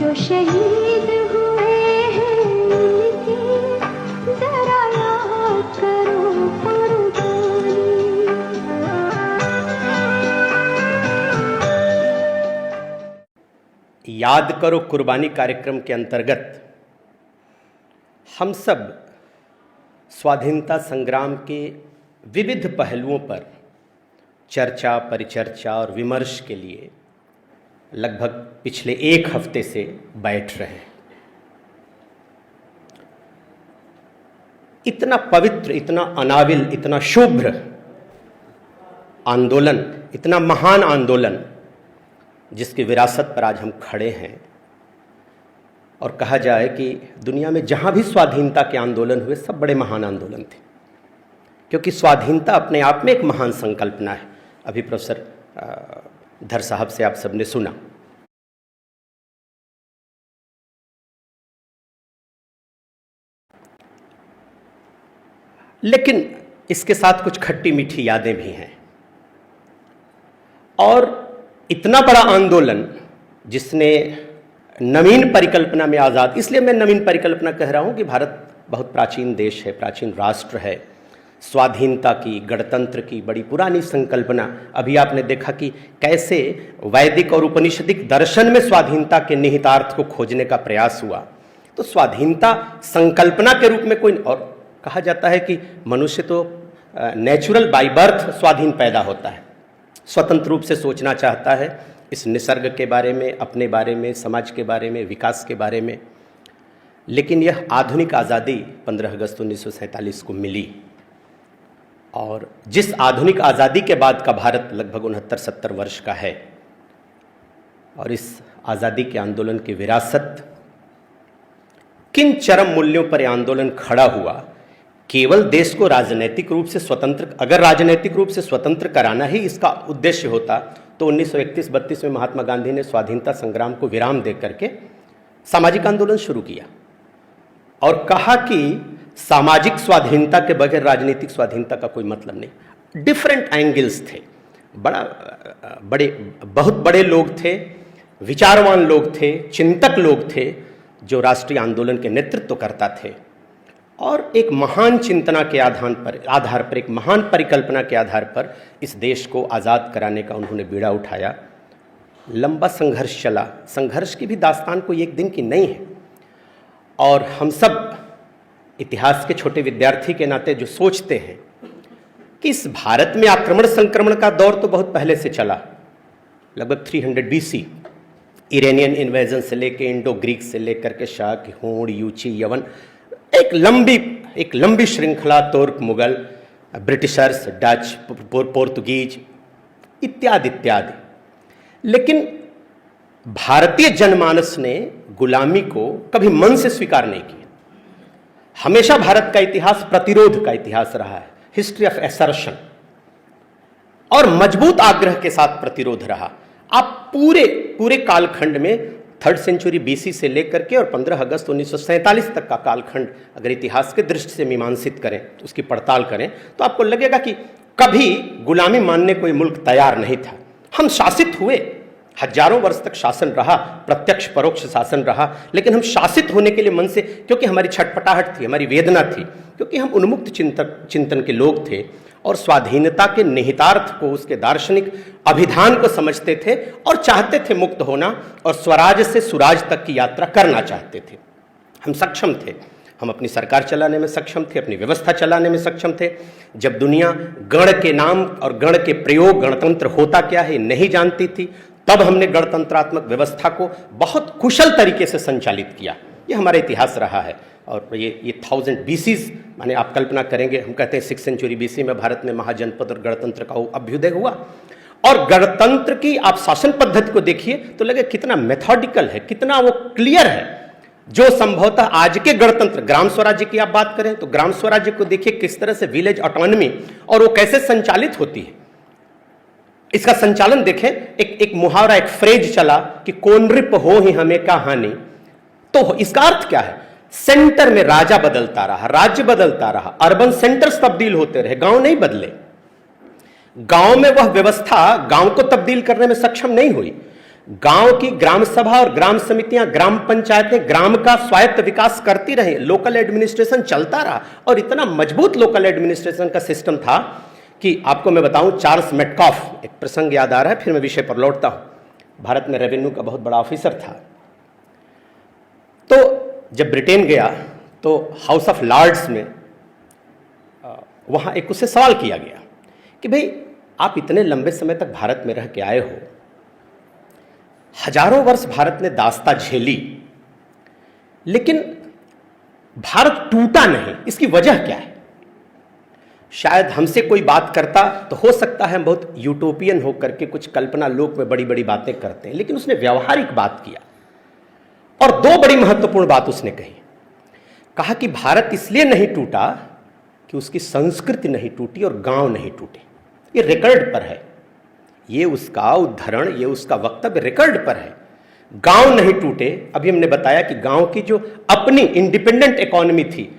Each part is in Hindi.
जो शहीद हुए हैं उनकी जरा याद करो कुर्बानी। याद करो कुर्बानी कार्यक्रम के अंतर्गत हम सब स्वाधीनता संग्राम के विविध पहलुओं पर चर्चा, परिचर्चा और विमर्श के लिए लगभग पिछले एक हफ्ते से बैठ रहे हैं। इतना पवित्र, इतना अनाविल, इतना शुभ्र आंदोलन, इतना महान आंदोलन जिसकी विरासत पर आज हम खड़े हैं, और कहा जाए कि दुनिया में जहाँ भी स्वाधीनता के आंदोलन हुए सब बड़े महान आंदोलन थे, क्योंकि स्वाधीनता अपने आप में एक महान संकल्पना है। अभी प्रोफेसर धर साहब से आप सबने सुना। लेकिन इसके साथ कुछ खट्टी मीठी यादें भी हैं। और इतना बड़ा आंदोलन जिसने नवीन परिकल्पना में आज़ाद, इसलिए मैं नवीन परिकल्पना कह रहा हूं कि भारत बहुत प्राचीन देश है, प्राचीन राष्ट्र है। स्वाधीनता की, गणतंत्र की बड़ी पुरानी संकल्पना। अभी आपने देखा कि कैसे वैदिक और उपनिषदिक दर्शन में स्वाधीनता के निहितार्थ को खोजने का प्रयास हुआ। तो स्वाधीनता संकल्पना के रूप में कोई, और कहा जाता है कि मनुष्य तो नेचुरल बाय बर्थ स्वाधीन पैदा होता है, स्वतंत्र रूप से सोचना चाहता है इस निसर्ग के बारे में, अपने बारे में, समाज के बारे में, विकास के बारे में। लेकिन यह आधुनिक आज़ादी 15 अगस्त 1947 को मिली, और जिस आधुनिक आज़ादी के बाद का भारत लगभग 69-70 वर्ष का है, और इस आज़ादी के आंदोलन की विरासत, किन चरम मूल्यों पर यह आंदोलन खड़ा हुआ। केवल देश को राजनैतिक रूप से स्वतंत्र, अगर राजनैतिक रूप से स्वतंत्र कराना ही इसका उद्देश्य होता तो 1931-32 में महात्मा गांधी ने स्वाधीनता संग्राम को विराम दे करके सामाजिक आंदोलन शुरू किया और कहा कि सामाजिक स्वाधीनता के बगैर राजनीतिक स्वाधीनता का कोई मतलब नहीं। डिफरेंट एंगल्स थे, बहुत बड़े लोग थे, विचारवान लोग थे, चिंतक लोग थे जो राष्ट्रीय आंदोलन के नेतृत्व करता थे, और एक महान चिंतना के आधार पर एक महान परिकल्पना के आधार पर इस देश को आज़ाद कराने का उन्होंने बीड़ा उठाया। लंबा संघर्ष चला। संघर्ष की भी दास्तान कोई एक दिन की नहीं है, और हम सब इतिहास के छोटे विद्यार्थी के नाते जो सोचते हैं कि इस भारत में आक्रमण संक्रमण का दौर तो बहुत पहले से चला, लगभग 300 BC, इरेनियन इन्वेजन से लेकर, इंडो ग्रीक से लेकर के शाक, होड़, यूची, यवन, एक लंबी श्रृंखला, तुर्क, मुगल, ब्रिटिशर्स, डच, पोर्तुगीज इत्यादि इत्यादि। लेकिन भारतीय जनमानस ने गुलामी को कभी मन से स्वीकार नहीं किया। हमेशा भारत का इतिहास प्रतिरोध का इतिहास रहा है, हिस्ट्री ऑफ एसर्शन, और मजबूत आग्रह के साथ प्रतिरोध रहा। आप पूरे कालखंड में 3rd सेंचुरी BC से लेकर के और 15 अगस्त 1947 तक का कालखंड अगर इतिहास के दृष्टि से मीमांसित करें, उसकी पड़ताल करें, तो आपको लगेगा कि कभी गुलामी मानने कोई मुल्क तैयार नहीं था। हम शासित हुए, हजारों वर्ष तक शासन रहा, प्रत्यक्ष परोक्ष शासन रहा, लेकिन हम शासित होने के लिए मन से, क्योंकि हमारी छटपटाहट थी, हमारी वेदना थी, क्योंकि हम उन्मुक्त चिंतन के लोग थे और स्वाधीनता के निहितार्थ को, उसके दार्शनिक अभिधान को समझते थे और चाहते थे मुक्त होना और स्वराज से सुराज तक की यात्रा करना चाहते थे। हम सक्षम थे, हम अपनी सरकार चलाने में सक्षम थे, अपनी व्यवस्था चलाने में सक्षम थे। जब दुनिया गण के नाम और गण के प्रयोग, गणतंत्र होता क्या है नहीं जानती थी, तब हमने गणतंत्रात्मक व्यवस्था को बहुत कुशल तरीके से संचालित किया। ये हमारा इतिहास रहा है। और ये 1000 BC, माने आप कल्पना करेंगे, हम कहते हैं 6th सेंचुरी BC में भारत में महाजनपद और गणतंत्र का अभ्युदय हुआ। और गणतंत्र की आप शासन पद्धति को देखिए तो लगे कितना मेथोडिकल है, कितना वो क्लियर है, जो संभवतः आज के गणतंत्र, ग्राम स्वराज्य की आप बात करें तो ग्राम स्वराज्य को देखिए किस तरह से विलेज ऑटोनॉमी और वो कैसे संचालित होती है। इसका संचालन देखें, एक मुहावरा, एक फ्रेज चला कि कोनरिप हो ही हमें का हानि। तो इसका अर्थ क्या है? सेंटर में राजा बदलता रहा, राज्य बदलता रहा, अर्बन सेंटर्स तब्दील होते रहे, गांव नहीं बदले। गांव में वह व्यवस्था गांव को तब्दील करने में सक्षम नहीं हुई। गांव की ग्राम सभा और ग्राम समितियां, ग्राम पंचायतें ग्राम का स्वायत्त विकास करती रही, लोकल एडमिनिस्ट्रेशन चलता रहा। और इतना मजबूत लोकल एडमिनिस्ट्रेशन का सिस्टम था कि आपको मैं बताऊं, चार्ल्स मेटकॉफ, एक प्रसंग याद आ रहा है, फिर मैं विषय पर लौटता हूं। भारत में रेवेन्यू का बहुत बड़ा ऑफिसर था। तो जब ब्रिटेन गया तो हाउस ऑफ लॉर्ड्स में वहां एक उससे सवाल किया गया कि भाई आप इतने लंबे समय तक भारत में रह के आए हो, हजारों वर्ष भारत ने दास्ता झेली, लेकिन भारत टूटा नहीं, इसकी वजह क्या है? शायद हमसे कोई बात करता तो हो सकता है हम बहुत यूटोपियन होकर के कुछ कल्पना लोक में बड़ी बड़ी बातें करते हैं, लेकिन उसने व्यावहारिक बात किया और दो बड़ी महत्वपूर्ण बात उसने कही। कहा कि भारत इसलिए नहीं टूटा कि उसकी संस्कृति नहीं टूटी और गांव नहीं टूटे। ये रिकॉर्ड पर है, ये उसका उद्धरण, ये उसका वक्तव्य रिकॉर्ड पर है। गांव नहीं टूटे। अभी हमने बताया कि गांव की जो अपनी इंडिपेंडेंट इकोनॉमी थी,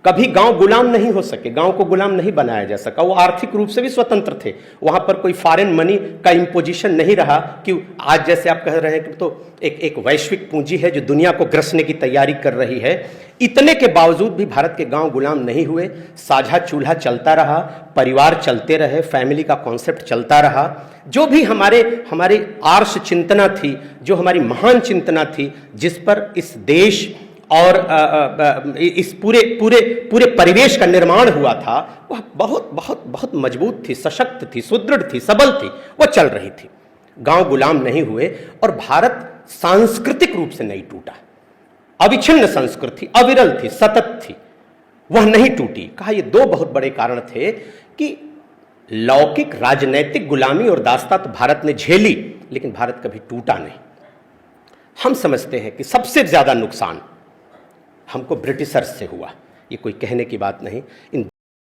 कभी गांव गुलाम नहीं हो सके, गांव को गुलाम नहीं बनाया जा सका। वो आर्थिक रूप से भी स्वतंत्र थे, वहां पर कोई फॉरेन मनी का इंपोजिशन नहीं रहा कि आज जैसे आप कह रहे हैं कि तो एक वैश्विक पूंजी है जो दुनिया को ग्रसने की तैयारी कर रही है। इतने के बावजूद भी भारत के गांव गुलाम नहीं हुए, साझा चूल्हा चलता रहा, परिवार चलते रहे, फैमिली का कॉन्सेप्ट चलता रहा। जो भी हमारी आर्ष चिंतना थी, जो हमारी महान चिंतना थी, जिस पर इस देश और इस पूरे परिवेश का निर्माण हुआ था, वह बहुत बहुत बहुत मजबूत थी, सशक्त थी, सुदृढ़ थी, सबल थी, वह चल रही थी। गांव गुलाम नहीं हुए और भारत सांस्कृतिक रूप से नहीं टूटा। अविच्छिन्न संस्कृति, अविरल थी, सतत थी, वह नहीं टूटी। कहा ये दो बहुत बड़े कारण थे कि लौकिक राजनैतिक गुलामी और दास्ता तो भारत ने झेली, लेकिन भारत कभी टूटा नहीं। हम समझते हैं कि सबसे ज्यादा नुकसान हमको ब्रिटिशर्स से हुआ। ये कोई कहने की बात नहीं। इन